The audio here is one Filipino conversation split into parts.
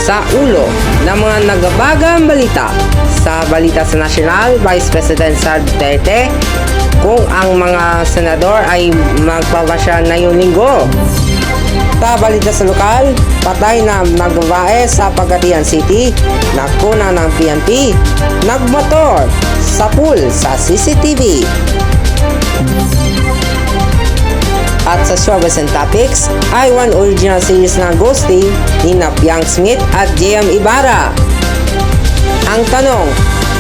sa ulo ng mga nagabagang balita. Sa balita sa nasyonal, Vice President Sara Duterte kung ang mga senador ay magpapasya ngayong linggo. Sa balita sa lokal, patay na magbabae sa Pagadian City, nakuna ng PNP, nagmotor sa pool sa CCTV. At sa showbiz and topics, I1 original series na Ghosting ni Piang Smith at JM Ibarra. Ang tanong,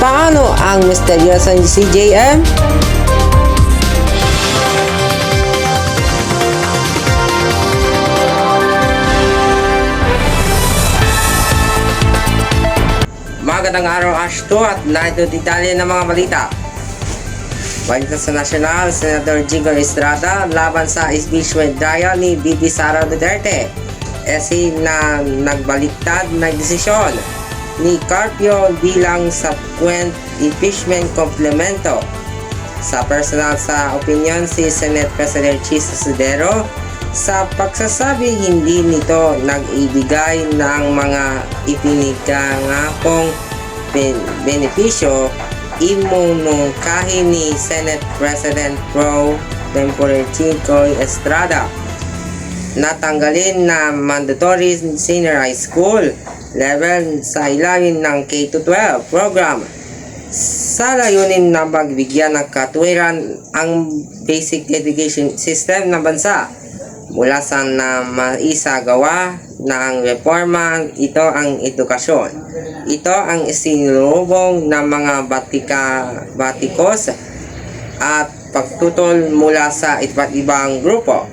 paano ang misteryoso si JM? Magandang araw, Ashto, at narito detalye ng mga balita. Balita sa nasyonal, Senator Jingo Estrada laban sa impeachment trial ni VP Sara Duterte. Na nagbaliktad na desisyon ni Carpio bilang subsequent impeachment komplemento. Sa personal sa opinion si Senate President Chis Escudero sa pagsasabi hindi nito nag-ibigay ng mga ipinagangakong benepisyo imunungkahi ni Senate President Pro Tempore Jingo Estrada. Natanggalin na mandatory senior high school level sa ilalim ng K-12 program sa layunin na magbigyan ng katuwiran ang basic education system ng bansa. Mula sa na maisagawa ng reforma, ito ang edukasyon. Ito ang isinulubong ng mga batikos at pagtutol mula sa iba't ibang grupo.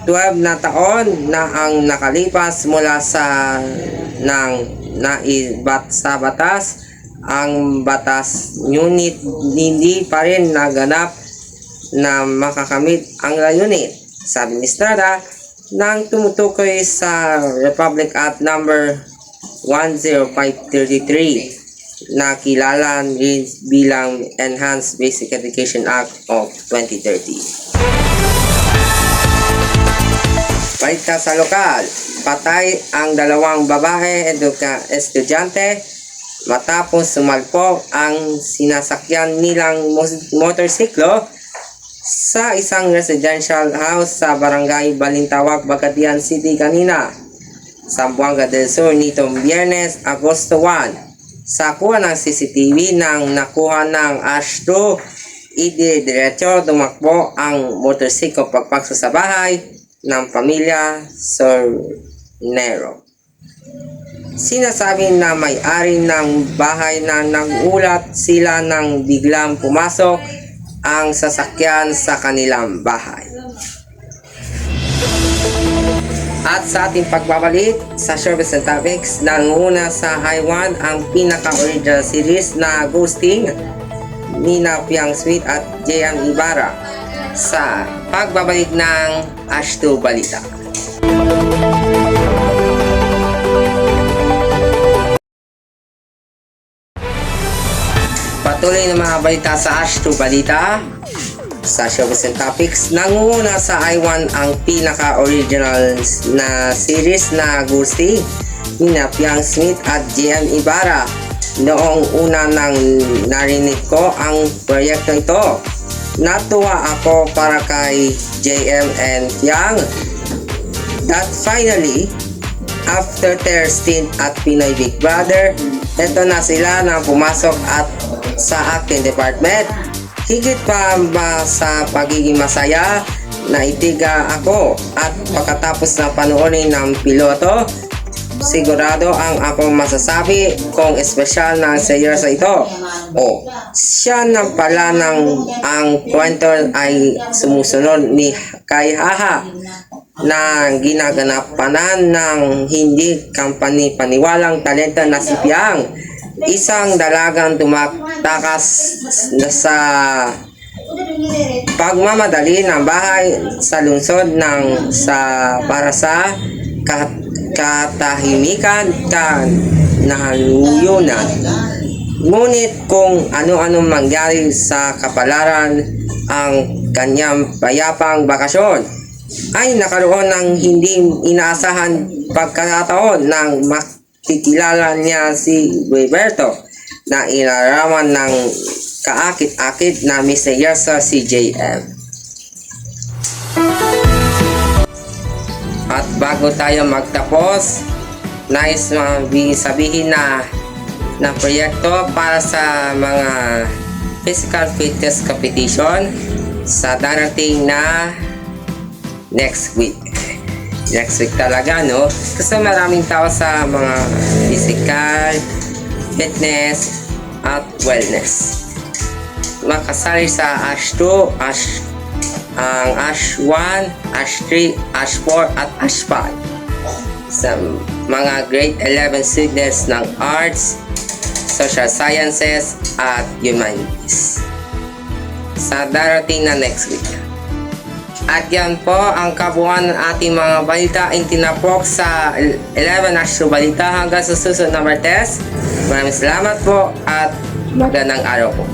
12 na taon na ang nakalipas mula sa naibat sa batas, ang batas ngunit hindi pa rin naganap na makakamit ang layunin. Sabi ni Estrada nang tumutukoy sa Republic Act number 10533 na kilala rin bilang Enhanced Basic Education Act of 2030. Balita sa lokal, patay ang dalawang babae estudyante matapos sumalpok ang sinasakyan nilang motorsiklo sa isang residential house sa barangay Balintawak, Pagadian City kanina, Zamboanga del Sur nitong Biyernes, Agosto 1. Sa kuha ng CCTV nang nakuha ng Ashto, diretso tumakbo ang motorsiklo pagpasok sa bahay ng pamilya Sornero. Sinasabi na may-ari ng bahay na nagulat sila nang biglang pumasok ang sasakyan sa kanilang bahay. At sa ating pagbabalik sa showbiz and topics, nanguna sa I1 ang pinaka-original series na Ghosting ni Piang Smith at JM Ibarra sa pagbabalik ng Ashto Balita. Patuloy na mga balita sa Ashto Balita. Sa showbiz and topics, nangunguna sa I1 ang pinaka-original na series na Ghosting ni Piang Smith at JM Ibarra. Noong una nang narinig ko ang proyekto ito, natuwa ako para kay JM and Piang that finally, after their stint at Pinoy Big Brother, eto na sila nang pumasok at sa acting department. Higit pa ba sa pagiging masaya, naitiga ako at pagkatapos na panoorin ng piloto, sigurado ang akong masasabi kung espesyal na seryoso ito. Siya na pala ang kwento ay sumusunod ni kay Haha na ginaganapanan ng hindi paniwalang talento na si Piang. Isang dalagang tumatakas sa pagmamadali ng bahay sa lungsod para sa katahimikan naluyunan. Ngunit kung ano-anong mangyari sa kapalaran ang kanyang payapang bakasyon, ay nakaroon ng hindi inaasahan pagkakataon ng kikilala niya si Guiberto na inaraman ng kaakit-akit na misteryoso si JM. At bago tayo magtapos, nais sabihin na proyekto para sa mga physical fitness competition sa darating na next week. Next week talaga, no? Kasi maraming tao sa mga physical fitness at wellness. Makasali sa ASH 2, ang ASH 1, ASH 3, ASH 4 at ASH 5 sa mga grade 11 students ng arts, social sciences at humanities sa darating na next week. At yan po ang kabuuan ng ating mga balita ang tinapok sa 11 ASH 2 balita hanggang sa susunod na Martes. Maraming salamat po at magandang araw po.